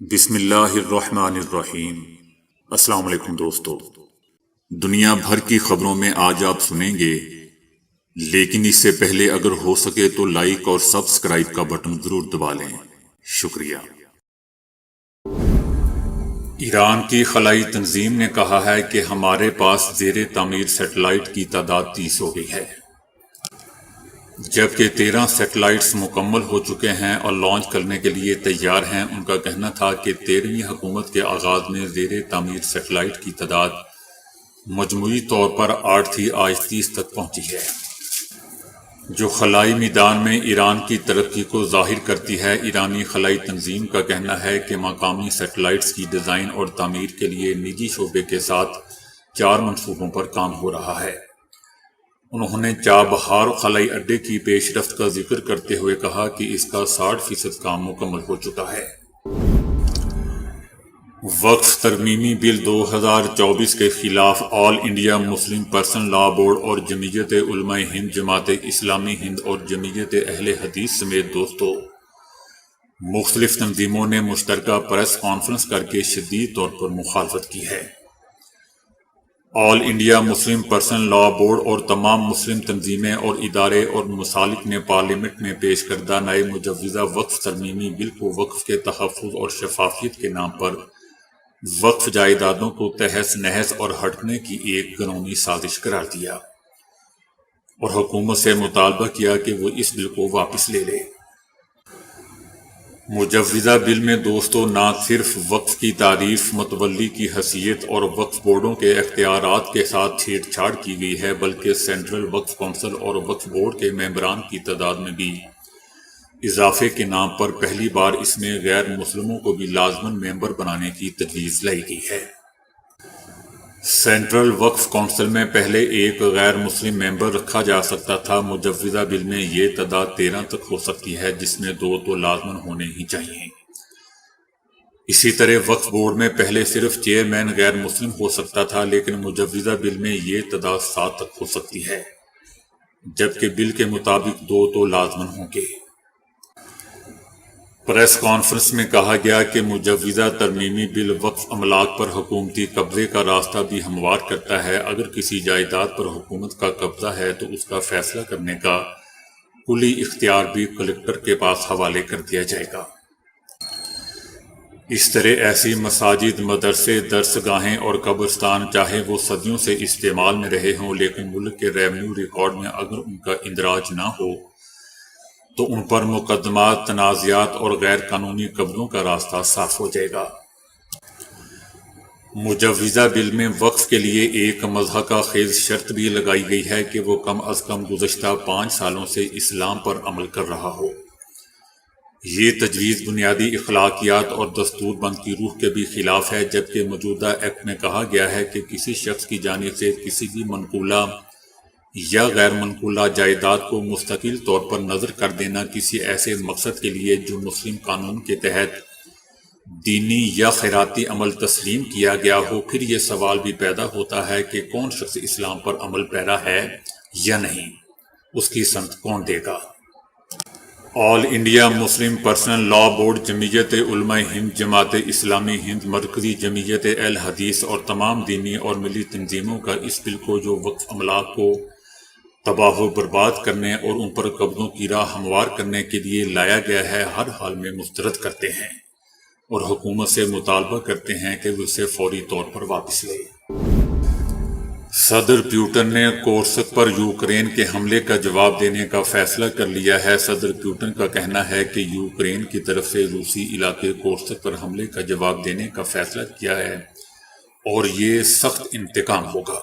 بسم اللہ الرحمن الرحیم۔ السلام علیکم دوستو، دنیا بھر کی خبروں میں آج آپ سنیں گے، لیکن اس سے پہلے اگر ہو سکے تو لائک اور سبسکرائب کا بٹن ضرور دبا لیں۔ شکریہ۔ ایران کی خلائی تنظیم نے کہا ہے کہ ہمارے پاس زیر تعمیر سیٹلائٹ کی تعداد 30 ہو گئی ہے، جبکہ 13 سیٹلائٹس مکمل ہو چکے ہیں اور لانچ کرنے کے لیے تیار ہیں۔ ان کا کہنا تھا کہ 13ویں حکومت کے آغاز میں زیر تعمیر سیٹلائٹ کی تعداد مجموعی طور پر 8 تھی، آج 30 تک پہنچی ہے، جو خلائی میدان میں ایران کی ترقی کو ظاہر کرتی ہے۔ ایرانی خلائی تنظیم کا کہنا ہے کہ مقامی سیٹلائٹس کی ڈیزائن اور تعمیر کے لیے نجی شعبے کے ساتھ 4 منصوبوں پر کام ہو رہا ہے۔ انہوں نے چابہار خلائی اڈے کی پیش رفت کا ذکر کرتے ہوئے کہا کہ اس کا 60% کام مکمل ہو چکا ہے۔ وقف ترمیمی بل 2024 کے خلاف آل انڈیا مسلم پرسنل لا بورڈ اور جمعیت علماء ہند، جماعت اسلامی ہند اور جمعیت اہل حدیث سمیت مختلف تنظیموں نے مشترکہ پریس کانفرنس کر کے شدید طور پر مخالفت کی ہے۔ آل انڈیا مسلم پرسنل لا بورڈ اور تمام مسلم تنظیمیں اور ادارے اور مسالک نے پارلیمنٹ میں پیش کردہ نئے مجوزہ وقف ترمیمی بل کو وقف کے تحفظ اور شفافیت کے نام پر وقف جائیدادوں کو تہس نہس اور ہڑپنے کی ایک گھنونی سازش قرار دیا، اور حکومت سے مطالبہ کیا کہ وہ اس بل کو واپس لے لے۔ مجوزہ بل میں نہ صرف وقف کی تعریف، متولی کی حیثیت اور وقف بورڈوں کے اختیارات کے ساتھ چھیڑ چھاڑ کی گئی ہے، بلکہ سینٹرل وقف کونسل اور وقف بورڈ کے ممبران کی تعداد میں بھی اضافے کے نام پر پہلی بار اس میں غیر مسلموں کو بھی لازماً ممبر بنانے کی تجویز لائی گئی ہے۔ سینٹرل وقف کونسل میں پہلے ایک غیر مسلم ممبر رکھا جا سکتا تھا، مجوزہ بل میں یہ تعداد 13 تک ہو سکتی ہے، جس میں 2 تو لازماً ہونے ہی چاہیے۔ اسی طرح وقف بورڈ میں پہلے صرف چیئرمین غیر مسلم ہو سکتا تھا، لیکن مجوزہ بل میں یہ تعداد 7 تک ہو سکتی ہے، جبکہ بل کے مطابق 2 تو لازماً ہوں گے۔ پریس کانفرنس میں کہا گیا کہ مجوزہ ترمیمی بل وقف املاک پر حکومتی قبضے کا راستہ بھی ہموار کرتا ہے۔ اگر کسی جائیداد پر حکومت کا قبضہ ہے تو اس کا فیصلہ کرنے کا کلی اختیار بھی کلکٹر کے پاس حوالے کر دیا جائے گا۔ اس طرح ایسی مساجد، مدرسے، درس گاہیں اور قبرستان چاہے وہ صدیوں سے استعمال میں رہے ہوں، لیکن ملک کے ریونیو ریکارڈ میں اگر ان کا اندراج نہ ہو تو ان پر مقدمات، تنازعات اور غیر قانونی قبضوں کا راستہ صاف ہو جائے گا۔ مجوزہ بل میں وقف کے لیے ایک مضحکہ خیز شرط بھی لگائی گئی ہے کہ وہ کم از کم گزشتہ 5 سالوں سے اسلام پر عمل کر رہا ہو۔ یہ تجویز بنیادی اخلاقیات اور دستور بند کی روح کے بھی خلاف ہے، جبکہ موجودہ ایکٹ میں کہا گیا ہے کہ کسی شخص کی جانب سے کسی بھی منقولہ یا غیر منقولہ جائیداد کو مستقل طور پر نذر کر دینا کسی ایسے مقصد کے لیے جو مسلم قانون کے تحت دینی یا خیراتی عمل تسلیم کیا گیا ہو۔ پھر یہ سوال بھی پیدا ہوتا ہے کہ کون شخص اسلام پر عمل پیرا ہے یا نہیں، اس کی سند کون دے گا؟ آل انڈیا مسلم پرسنل لا بورڈ، جمعیت علماء ہند، جماعت اسلامی ہند، مرکزی جمعیت اہل حدیث اور تمام دینی اور ملی تنظیموں کا اس بل کو جو وقف املاک کو تباہ و برباد کرنے اور ان پر قبضوں کی راہ ہموار کرنے کے لیے لایا گیا ہے، ہر حال میں مسترد کرتے ہیں، اور حکومت سے مطالبہ کرتے ہیں کہ وہ اسے فوری طور پر واپس لے۔ صدر پوٹن نے کورسک پر یوکرین کے حملے کا جواب دینے کا فیصلہ کر لیا ہے۔ صدر پوٹن کا کہنا ہے کہ یوکرین کی طرف سے روسی علاقے کورسک پر حملے کا جواب دینے کا فیصلہ کیا ہے، اور یہ سخت انتقام ہوگا۔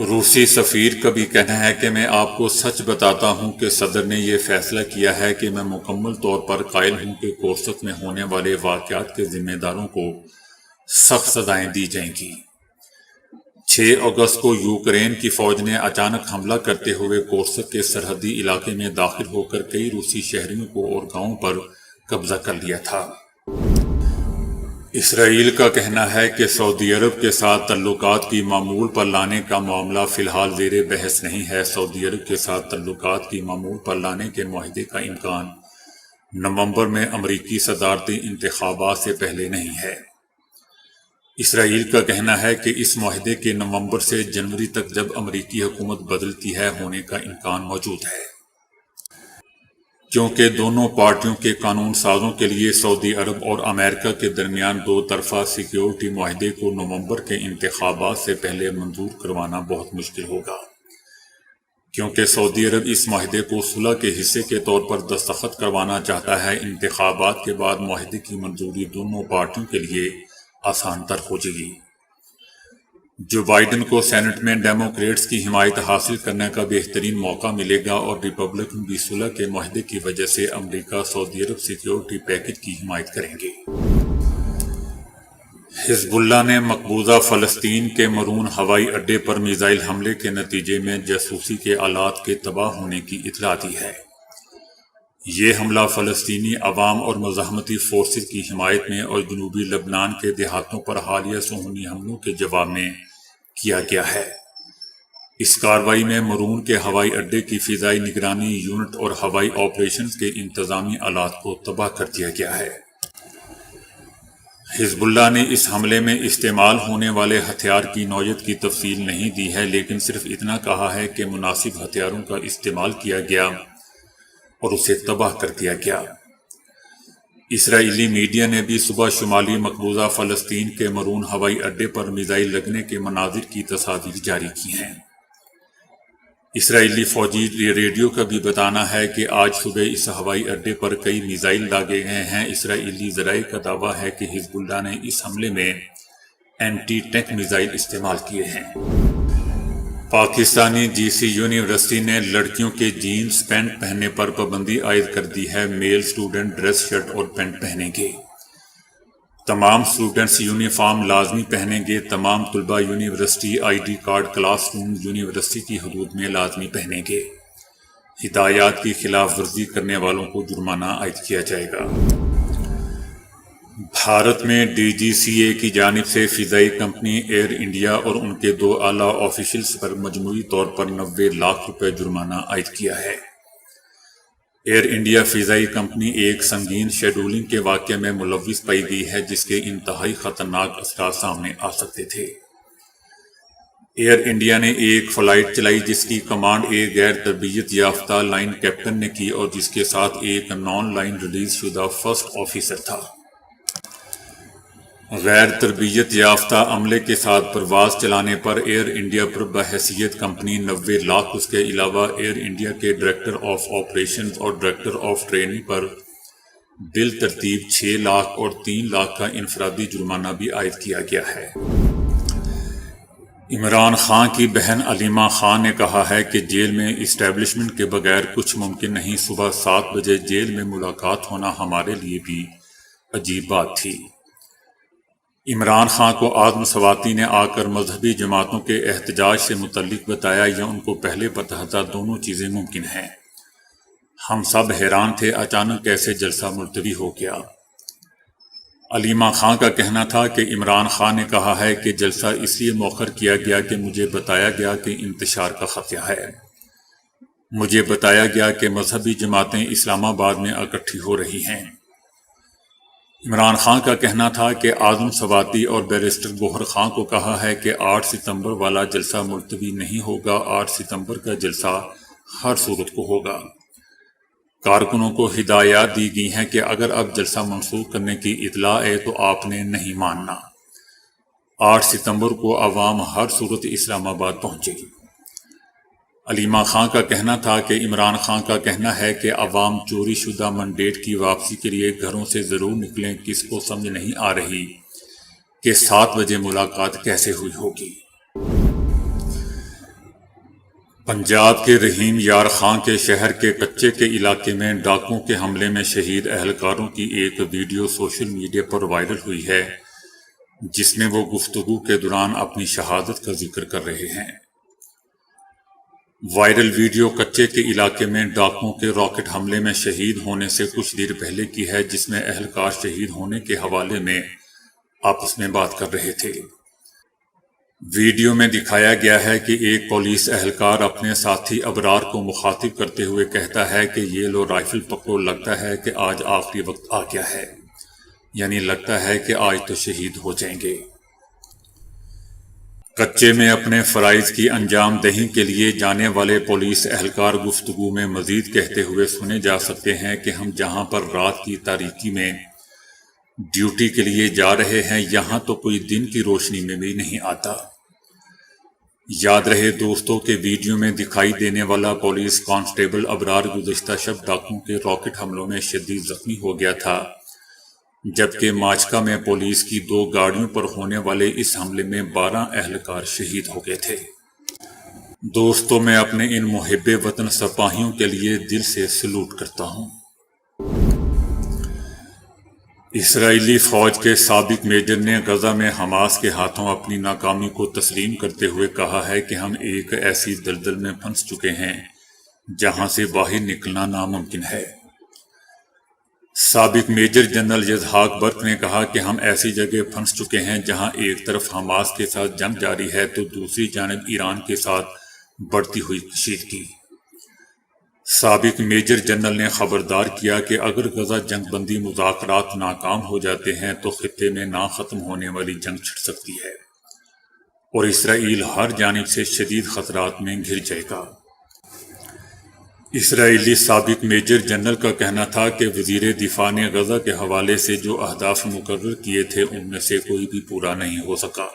روسی سفیر کا بھی کہنا ہے کہ میں آپ کو سچ بتاتا ہوں کہ صدر نے یہ فیصلہ کیا ہے کہ میں مکمل طور پر قائل ہوں کہ کورسک میں ہونے والے واقعات کے ذمہ داروں کو سخت سزائیں دی جائیں گی۔ 6 اگست کو یوکرین کی فوج نے اچانک حملہ کرتے ہوئے کورسک کے سرحدی علاقے میں داخل ہو کر کئی روسی شہریوں کو اور گاؤں پر قبضہ کر لیا تھا۔ اسرائیل کا کہنا ہے کہ سعودی عرب کے ساتھ تعلقات کی معمول پر لانے کا معاملہ فی الحال زیر بحث نہیں ہے۔ سعودی عرب کے ساتھ تعلقات کی معمول پر لانے کے معاہدے کا امکان نومبر میں امریکی صدارتی انتخابات سے پہلے نہیں ہے۔ اسرائیل کا کہنا ہے کہ اس معاہدے کے نومبر سے جنوری تک جب امریکی حکومت بدلتی ہے ہونے کا امکان موجود ہے، کیونکہ دونوں پارٹیوں کے قانون سازوں کے لیے سعودی عرب اور امریکہ کے درمیان دو طرفہ سیکیورٹی معاہدے کو نومبر کے انتخابات سے پہلے منظور کروانا بہت مشکل ہوگا، کیونکہ سعودی عرب اس معاہدے کو صلح کے حصے کے طور پر دستخط کروانا چاہتا ہے۔ انتخابات کے بعد معاہدے کی منظوری دونوں پارٹیوں کے لیے آسان تر ہو جائے گی۔ جو بائیڈن کو سینٹ میں ڈیموکریٹس کی حمایت حاصل کرنے کا بہترین موقع ملے گا، اور ریپبلکن بھی صلح کے معاہدے کی وجہ سے امریکہ سعودی عرب سیکیورٹی پیکج کی حمایت کریں گے۔ حزب اللہ نے مقبوضہ فلسطین کے مرون ہوائی اڈے پر میزائل حملے کے نتیجے میں جاسوسی کے آلات کے تباہ ہونے کی اطلاع دی ہے۔ یہ حملہ فلسطینی عوام اور مزاحمتی فورسز کی حمایت میں اور جنوبی لبنان کے دیہاتوں پر حالیہ صہیونی حملوں کے جواب میں کیا گیا ہے۔ اس کارروائی میں مرون کے ہوائی اڈے کی فضائی نگرانی یونٹ اور ہوائی آپریشنز کے انتظامی آلات کو تباہ کر دیا گیا ہے۔ حزب اللہ نے اس حملے میں استعمال ہونے والے ہتھیار کی نوعیت کی تفصیل نہیں دی ہے، لیکن صرف اتنا کہا ہے کہ مناسب ہتھیاروں کا استعمال کیا گیا اور اسے تباہ کر دیا گیا۔ اسرائیلی میڈیا نے بھی صبح شمالی مقبوضہ فلسطین کے مرون ہوائی اڈے پر میزائل لگنے کے مناظر کی تصاویر جاری کی ہیں۔ اسرائیلی فوجی ریڈیو کا بھی بتانا ہے کہ آج صبح اس ہوائی اڈے پر کئی میزائل داغے گئے ہیں۔ اسرائیلی ذرائع کا دعویٰ ہے کہ حزب اللہ نے اس حملے میں اینٹی ٹینک میزائل استعمال کیے ہیں۔ پاکستانی جی سی یونیورسٹی نے لڑکیوں کے جینز پینٹ پہننے پر پابندی عائد کر دی ہے۔ میل اسٹوڈنٹ ڈریس شرٹ اور پینٹ پہنیں گے۔ تمام اسٹوڈنٹس یونیفارم لازمی پہنیں گے۔ تمام طلبہ university I D card class room university کی حدود میں لازمی پہنیں گے۔ ہدایات کی خلاف ورزی کرنے والوں کو جرمانہ عائد کیا جائے گا۔ بھارت میں ڈی جی سی اے کی جانب سے فضائی کمپنی ایئر انڈیا اور ان کے 2 اعلیٰ آفیشلز پر مجموعی طور پر 90 لاکھ روپے جرمانہ عائد کیا ہے۔ ایئر انڈیا فضائی کمپنی ایک سنگین شیڈولنگ کے واقعے میں ملوث پائی گئی ہے، جس کے انتہائی خطرناک اثرات سامنے آ سکتے تھے۔ ایئر انڈیا نے ایک فلائٹ چلائی جس کی کمانڈ ایک غیر تربیت یافتہ لائن کیپٹن نے کی اور جس کے ساتھ ایک نان لائن ریلیز شدہ فرسٹ آفیسر تھا۔ غیر تربیت یافتہ عملے کے ساتھ پرواز چلانے پر ایئر انڈیا پر بحیثیت کمپنی 90 لاکھ، اس کے علاوہ ایئر انڈیا کے ڈائریکٹر آف آپریشنز اور ڈائریکٹر آف ٹریننگ پر بالترتیب 6 لاکھ اور 3 لاکھ کا انفرادی جرمانہ بھی عائد کیا گیا ہے۔ عمران خان کی بہن علیمہ خان نے کہا ہے کہ جیل میں اسٹیبلشمنٹ کے بغیر کچھ ممکن نہیں۔ صبح 7 بجے جیل میں ملاقات ہونا ہمارے لیے بھی عجیب بات تھی۔ عمران خان کو آدم سواتی نے آ کر مذہبی جماعتوں کے احتجاج سے متعلق بتایا یا ان کو پہلے پتہ تھا؟ دونوں چیزیں ممکن ہیں۔ ہم سب حیران تھے، اچانک کیسے جلسہ ملتوی ہو گیا۔ علیمہ خان کا کہنا تھا کہ عمران خان نے کہا ہے کہ جلسہ اس لیے مؤخر کیا گیا کہ مجھے بتایا گیا کہ انتشار کا خطرہ ہے۔ مجھے بتایا گیا کہ مذہبی جماعتیں اسلام آباد میں اکٹھی ہو رہی ہیں۔ عمران خان کا کہنا تھا کہ آدم سواتی اور بیرسٹر گوہر خان کو کہا ہے کہ 8 ستمبر والا جلسہ ملتوی نہیں ہوگا۔ 8 ستمبر کا جلسہ ہر صورت کو ہوگا۔ کارکنوں کو ہدایات دی گئی ہیں کہ اگر اب جلسہ منسوخ کرنے کی اطلاع ہے تو آپ نے نہیں ماننا۔ 8 ستمبر کو عوام ہر صورت اسلام آباد پہنچے گی۔ علیمہ خان کا کہنا تھا کہ عمران خان کا کہنا ہے کہ عوام چوری شدہ مینڈیٹ کی واپسی کے لیے گھروں سے ضرور نکلیں۔ کس کو سمجھ نہیں آ رہی کہ 7 بجے ملاقات کیسے ہوئی ہوگی۔ پنجاب کے رحیم یار خان کے شہر کے کچے کے علاقے میں ڈاکوؤں کے حملے میں شہید اہلکاروں کی ایک ویڈیو سوشل میڈیا پر وائرل ہوئی ہے، جس میں وہ گفتگو کے دوران اپنی شہادت کا ذکر کر رہے ہیں۔ وائرل ویڈیو کچے کے علاقے میں ڈاکوؤں کے راکٹ حملے میں شہید ہونے سے کچھ دیر پہلے کی ہے، جس میں اہلکار شہید ہونے کے حوالے میں آپس میں بات کر رہے تھے۔ ویڈیو میں دکھایا گیا ہے کہ ایک پولیس اہلکار اپنے ساتھی ابرار کو مخاطب کرتے ہوئے کہتا ہے کہ یہ لو رائفل پکڑو، لگتا ہے کہ آج آخری وقت آ گیا ہے، یعنی لگتا ہے کہ آج تو شہید ہو جائیں گے۔ کچے میں اپنے فرائض کی انجام دہی کے لیے جانے والے پولیس اہلکار گفتگو میں مزید کہتے ہوئے سنے جا سکتے ہیں کہ ہم جہاں پر رات کی تاریکی میں ڈیوٹی کے لیے جا رہے ہیں، یہاں تو کوئی دن کی روشنی میں بھی نہیں آتا۔ یاد رہے دوستوں کہ ویڈیو میں دکھائی دینے والا پولیس کانسٹیبل ابرار گزشتہ شب ڈاکوؤں کے راکٹ حملوں میں شدید زخمی ہو گیا تھا، جبکہ ماچکا میں پولیس کی 2 گاڑیوں پر ہونے والے اس حملے میں 12 اہلکار شہید ہو گئے تھے۔ دوستوں میں اپنے ان محب وطن سپاہیوں کے لیے دل سے سلوٹ کرتا ہوں۔ اسرائیلی فوج کے سابق میجر نے غزہ میں حماس کے ہاتھوں اپنی ناکامی کو تسلیم کرتے ہوئے کہا ہے کہ ہم ایک ایسی دلدل میں پھنس چکے ہیں جہاں سے باہر نکلنا ناممکن ہے۔ سابق میجر جنرل یزہاق برق نے کہا کہ ہم ایسی جگہ پھنس چکے ہیں جہاں ایک طرف حماس کے ساتھ جنگ جاری ہے تو دوسری جانب ایران کے ساتھ بڑھتی ہوئی کشیدگی۔ سابق میجر جنرل نے خبردار کیا کہ اگر غزہ جنگ بندی مذاکرات ناکام ہو جاتے ہیں تو خطے میں نہ ختم ہونے والی جنگ چھڑ سکتی ہے اور اسرائیل ہر جانب سے شدید خطرات میں گھر جائے گا۔ اسرائیلی سابق میجر جنرل کا کہنا تھا کہ وزیر دفاع نے غزہ کے حوالے سے جو اہداف مقرر کیے تھے ان میں سے کوئی بھی پورا نہیں ہو سکا۔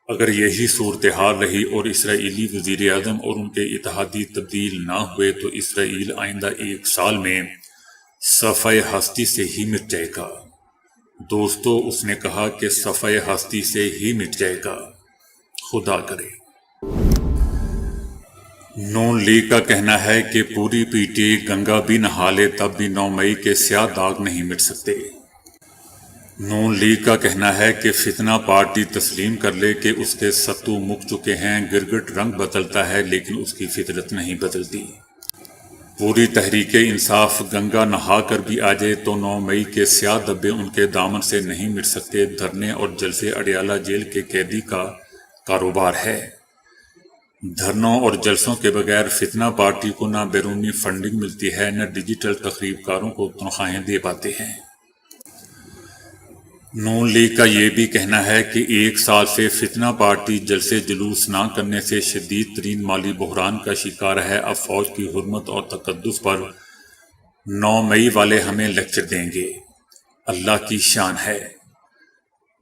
اگر یہی صورتحال رہی اور اسرائیلی وزیر اعظم اور ان کے اتحادی تبدیل نہ ہوئے تو اسرائیل آئندہ 1 سال میں صفحۂ ہستی سے ہی مٹ جائے گا۔ دوستو، اس نے کہا کہ صفحۂ ہستی سے ہی مٹ جائے گا، خدا کرے۔ نون لیگ کا کہنا ہے کہ پوری پیٹی گنگا بھی نہا لے تب بھی 9 مئی کے سیاہ داغ نہیں مٹ سکتے۔ نون لیگ کا کہنا ہے کہ فتنہ پارٹی تسلیم کر لے کہ اس کے ستو مک چکے ہیں، گرگٹ رنگ بدلتا ہے لیکن اس کی فطرت نہیں بدلتی۔ پوری تحریک انصاف گنگا نہا کر بھی آ جائے تو 9 مئی کے سیاہ دھبے ان کے دامن سے نہیں مٹ سکتے۔ دھرنے اور جلسے اڈیالہ جیل کے قیدی کا کاروبار ہے۔ دھرنوں اور جلسوں کے بغیر فتنہ پارٹی کو نہ بیرونی فنڈنگ ملتی ہے، نہ ڈیجیٹل تقریب کاروں کو تنخواہیں دے پاتے ہیں۔ نون لیگ کا یہ بھی کہنا ہے کہ 1 سال سے فتنہ پارٹی جلسے جلوس نہ کرنے سے شدید ترین مالی بحران کا شکار ہے۔ اب فوج کی حرمت اور تقدس پر 9 مئی والے ہمیں لیکچر دیں گے، اللہ کی شان ہے۔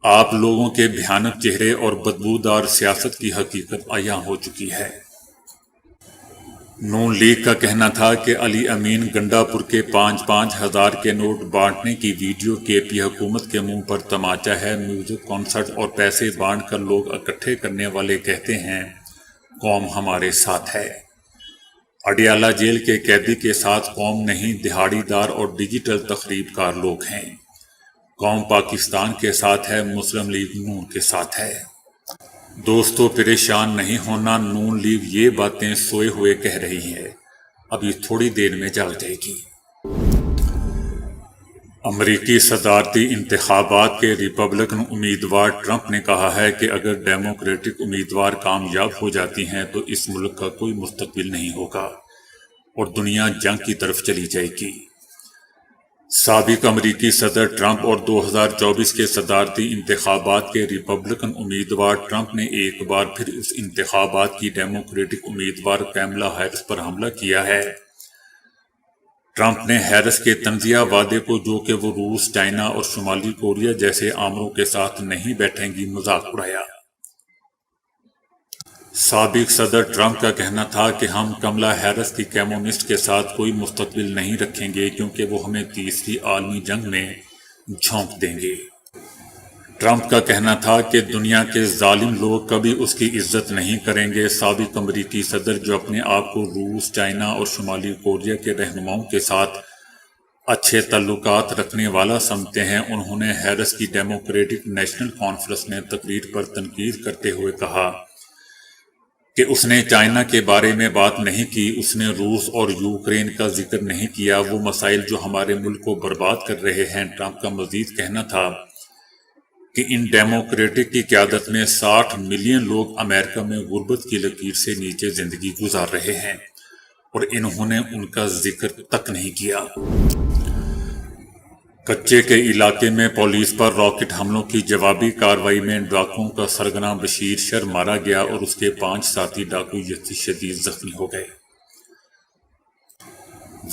آپ لوگوں کے بھیانک چہرے اور بدبودار سیاست کی حقیقت عیاں ہو چکی ہے۔ نون لیگ کا کہنا تھا کہ علی امین گنڈا پور کے 5-5 ہزار کے نوٹ بانٹنے کی ویڈیو کے پی حکومت کے منہ پر تماچا ہے۔ میوزک کنسرٹ اور پیسے بانٹ کر لوگ اکٹھے کرنے والے کہتے ہیں قوم ہمارے ساتھ ہے۔ اڈیالہ جیل کے قیدی کے ساتھ قوم نہیں، دہاڑی دار اور ڈیجیٹل تخریب کار لوگ ہیں۔ قوم پاکستان کے ساتھ ہے، مسلم لیگ نون کے ساتھ ہے۔ دوستو، پریشان نہیں ہونا، نون لیگ یہ باتیں سوئے ہوئے کہہ رہی ہے، ابھی تھوڑی دیر میں جاگ جائے گی۔ امریکی صدارتی انتخابات کے ریپبلکن امیدوار ٹرمپ نے کہا ہے کہ اگر ڈیموکریٹک امیدوار کامیاب ہو جاتی ہیں تو اس ملک کا کوئی مستقبل نہیں ہوگا اور دنیا جنگ کی طرف چلی جائے گی۔ سابق امریکی صدر ٹرمپ اور 2024 کے صدارتی انتخابات کے ریپبلکن امیدوار ٹرمپ نے ایک بار پھر اس انتخابات کی ڈیموکریٹک امیدوار کیملا ہیرس پر حملہ کیا ہے۔ ٹرمپ نے ہیرس کے تنزیہ وعدے کو، جو کہ وہ روس، چائنا اور شمالی کوریا جیسے آمروں کے ساتھ نہیں بیٹھیں گی، مذاق اڑایا۔ سابق صدر ٹرمپ کا کہنا تھا کہ ہم کملا ہیرس کی کمیونسٹ کے ساتھ کوئی مستقبل نہیں رکھیں گے کیونکہ وہ ہمیں تیسری عالمی جنگ میں جھونک دیں گے۔ ٹرمپ کا کہنا تھا کہ دنیا کے ظالم لوگ کبھی اس کی عزت نہیں کریں گے۔ سابق امریکی صدر، جو اپنے آپ کو روس، چائنا اور شمالی کوریا کے رہنماؤں کے ساتھ اچھے تعلقات رکھنے والا سمجھتے ہیں، انہوں نے ہیرس کی ڈیموکریٹک نیشنل کانفرنس میں تقریر پر تنقید کرتے ہوئے کہا کہ اس نے چائنا کے بارے میں بات نہیں کی، اس نے روس اور یوکرین کا ذکر نہیں کیا، وہ مسائل جو ہمارے ملک کو برباد کر رہے ہیں۔ ٹرمپ کا مزید کہنا تھا کہ ان ڈیموکریٹک کی قیادت میں 60 ملین لوگ امریکہ میں غربت کی لکیر سے نیچے زندگی گزار رہے ہیں اور انہوں نے ان کا ذکر تک نہیں کیا۔ کچے کے علاقے میں پولیس پر راکٹ حملوں کی جوابی کارروائی میں ڈاکوؤں کا سرگنا بشیر شر مارا گیا اور اس کے 5 ساتھی ڈاکو شدید زخمی ہو گئے۔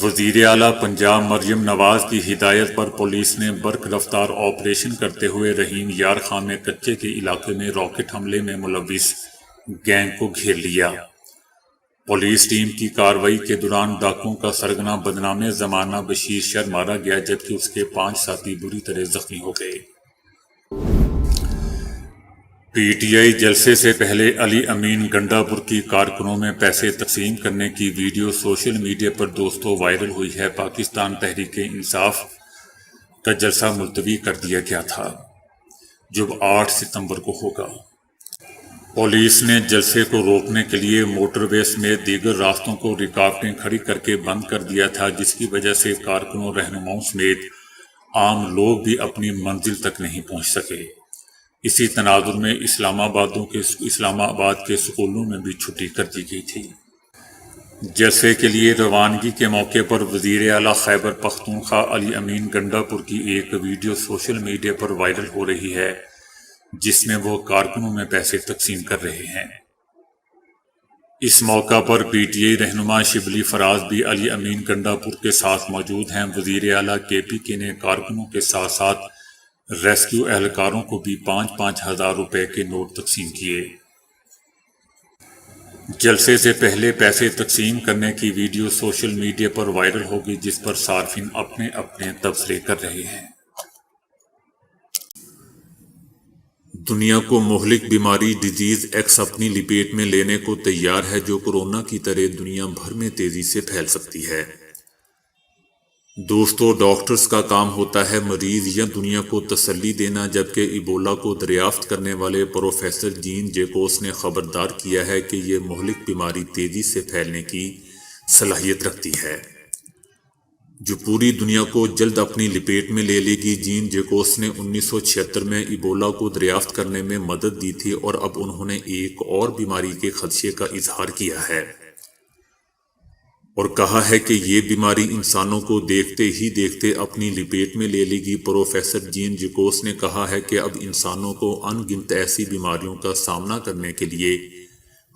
وزیر اعلیٰ پنجاب مریم نواز کی ہدایت پر پولیس نے برق رفتار آپریشن کرتے ہوئے رحیم یار خان میں کچے کے علاقے میں راکٹ حملے میں ملوث گینگ کو گھیر لیا۔ پولیس ٹیم کی کارروائی کے دوران ڈاکوؤں کا سرگنا بدنام زمانہ بشیر شر مارا گیا جبکہ اس کے 5 ساتھی بری طرح زخمی ہو گئے۔ پی ٹی آئی جلسے سے پہلے علی امین گنڈا پور کی کارکنوں میں پیسے تقسیم کرنے کی ویڈیو سوشل میڈیا پر دوستوں وائرل ہوئی ہے۔ پاکستان تحریک انصاف کا جلسہ ملتوی کر دیا گیا تھا جو 8 ستمبر کو ہوگا۔ پولیس نے جلسے کو روکنے کے لیے موٹر وے سمیت دیگر راستوں کو رکاوٹیں کھڑی کر کے بند کر دیا تھا جس کی وجہ سے کارکنوں رہنماؤں سمیت عام لوگ بھی اپنی منزل تک نہیں پہنچ سکے۔ اسی تناظر میں اسلام آباد کے سکولوں میں بھی چھٹی کر دی گئی تھی۔ جلسے کے لیے روانگی کے موقع پر وزیر اعلیٰ خیبر پختونخوا علی امین گنڈا پور کی ایک ویڈیو سوشل میڈیا پر وائرل ہو رہی ہے جس میں وہ کارکنوں میں پیسے تقسیم کر رہے ہیں۔ اس موقع پر پی ٹی آئی رہنما شبلی فراز بھی علی امین گنڈا پور کے ساتھ موجود ہیں۔ وزیر اعلیٰ کے پی کے نے کارکنوں کے ساتھ ساتھ ریسکیو اہلکاروں کو بھی 5-5 ہزار روپے کے نوٹ تقسیم کیے۔ جلسے سے پہلے پیسے تقسیم کرنے کی ویڈیو سوشل میڈیا پر وائرل ہوگی جس پر صارفین اپنے اپنے تبصرے کر رہے ہیں۔ دنیا کو مہلک بیماری ڈیزیز ایکس اپنی لپیٹ میں لینے کو تیار ہے جو کورونا کی طرح دنیا بھر میں تیزی سے پھیل سکتی ہے۔ دوستو، ڈاکٹرز کا کام ہوتا ہے مریض یا دنیا کو تسلی دینا، جبکہ ایبولا کو دریافت کرنے والے پروفیسر جین جیکوس نے خبردار کیا ہے کہ یہ مہلک بیماری تیزی سے پھیلنے کی صلاحیت رکھتی ہے جو پوری دنیا کو جلد اپنی لپیٹ میں لے لے گی۔ جین جیکوس نے 1976 میں ایبولا کو دریافت کرنے میں مدد دی تھی اور اب انہوں نے ایک اور بیماری کے خدشے کا اظہار کیا ہے اور کہا ہے کہ یہ بیماری انسانوں کو دیکھتے ہی دیکھتے اپنی لپیٹ میں لے لے گی۔ پروفیسر جین جیکوس نے کہا ہے کہ اب انسانوں کو ان گنت ایسی بیماریوں کا سامنا کرنے کے لیے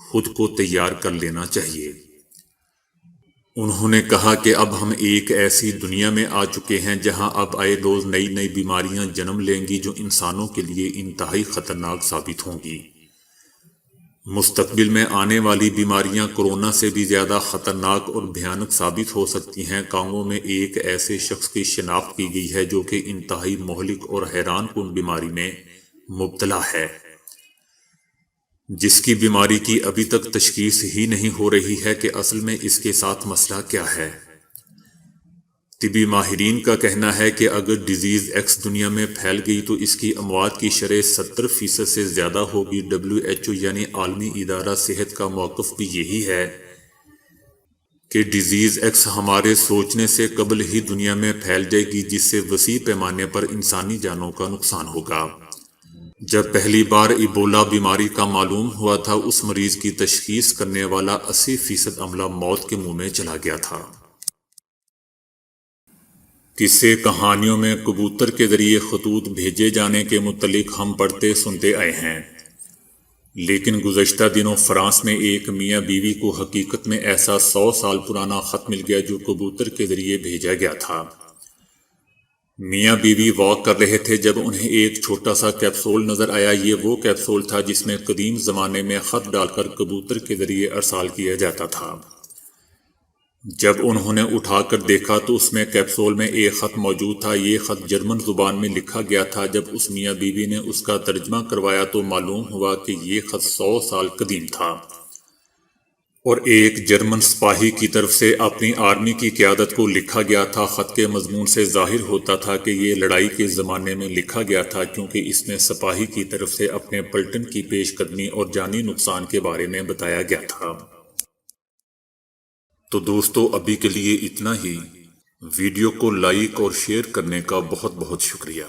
خود کو تیار کر لینا چاہیے۔ انہوں نے کہا کہ اب ہم ایک ایسی دنیا میں آ چکے ہیں جہاں اب آئے روز نئی بیماریاں جنم لیں گی جو انسانوں کے لیے انتہائی خطرناک ثابت ہوں گی۔ مستقبل میں آنے والی بیماریاں کورونا سے بھی زیادہ خطرناک اور بھیانک ثابت ہو سکتی ہیں۔ کانگو میں ایک ایسے شخص کی شناخت کی گئی ہے جو کہ انتہائی مہلک اور حیران کن بیماری میں مبتلا ہے جس کی بیماری کی ابھی تک تشخیص ہی نہیں ہو رہی ہے کہ اصل میں اس کے ساتھ مسئلہ کیا ہے۔ طبی ماہرین کا کہنا ہے کہ اگر ڈیزیز ایکس دنیا میں پھیل گئی تو اس کی اموات کی شرح 70% سے زیادہ ہوگی۔ WHO یعنی عالمی ادارہ صحت کا موقف بھی یہی ہے کہ ڈیزیز ایکس ہمارے سوچنے سے قبل ہی دنیا میں پھیل جائے گی جس سے وسیع پیمانے پر انسانی جانوں کا نقصان ہوگا۔ جب پہلی بار ایبولا بیماری کا معلوم ہوا تھا اس مریض کی تشخیص کرنے والا 80% عملہ موت کے منہ میں چلا گیا تھا۔ قصے کہانیوں میں کبوتر کے ذریعے خطوط بھیجے جانے کے متعلق ہم پڑھتے سنتے آئے ہیں، لیکن گزشتہ دنوں فرانس میں ایک میاں بیوی کو حقیقت میں ایسا 100 سال پرانا خط مل گیا جو کبوتر کے ذریعے بھیجا گیا تھا۔ میاں بیوی واک کر رہے تھے جب انہیں ایک چھوٹا سا کیپسول نظر آیا۔ یہ وہ کیپسول تھا جس میں قدیم زمانے میں خط ڈال کر کبوتر کے ذریعے ارسال کیا جاتا تھا۔ جب انہوں نے اٹھا کر دیکھا تو اس میں کیپسول میں ایک خط موجود تھا۔ یہ خط جرمن زبان میں لکھا گیا تھا۔ جب اس میاں بیوی نے اس کا ترجمہ کروایا تو معلوم ہوا کہ یہ خط 100 سال قدیم تھا اور ایک جرمن سپاہی کی طرف سے اپنی آرمی کی قیادت کو لکھا گیا تھا۔ خط کے مضمون سے ظاہر ہوتا تھا کہ یہ لڑائی کے زمانے میں لکھا گیا تھا کیونکہ اس میں سپاہی کی طرف سے اپنے پلٹن کی پیش قدمی اور جانی نقصان کے بارے میں بتایا گیا تھا۔ تو دوستو، ابھی کے لیے اتنا ہی۔ ویڈیو کو لائک اور شیئر کرنے کا بہت بہت شکریہ۔